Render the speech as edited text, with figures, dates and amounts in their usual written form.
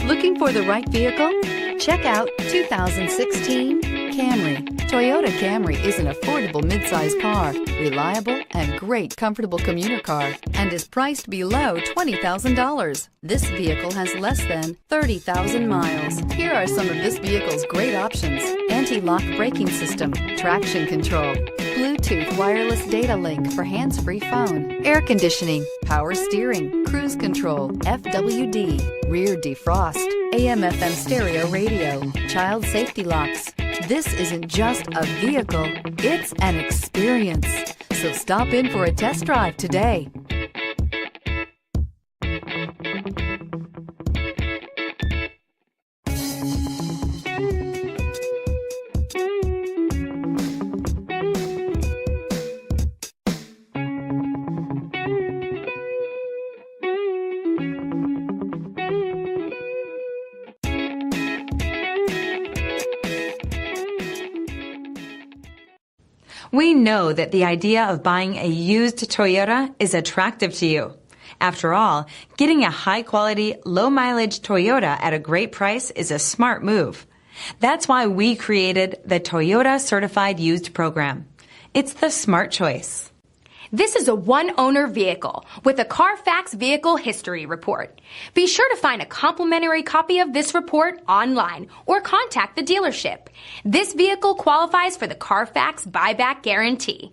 Looking for the right vehicle? Check out 2016 Camry. Toyota Camry is an affordable midsize car, reliable and great comfortable commuter car, and is priced below $20,000. This vehicle has less than 30,000 miles. Here are some of this vehicle's great options: anti-lock braking system, traction control, Bluetooth wireless data link for hands-free phone, air conditioning, power steering, cruise control, FWD, rear defrost, AM/FM stereo radio, child safety locks. This isn't just a vehicle, it's an experience. So stop in for a test drive today. We know that the idea of buying a used Toyota is attractive to you. After all, getting a high-quality, low-mileage Toyota at a great price is a smart move. That's why we created the Toyota Certified Used Program. It's the smart choice. This is a one-owner vehicle with a Carfax Vehicle History Report. Be sure to find a complimentary copy of this report online or contact the dealership. This vehicle qualifies for the Carfax Buyback Guarantee.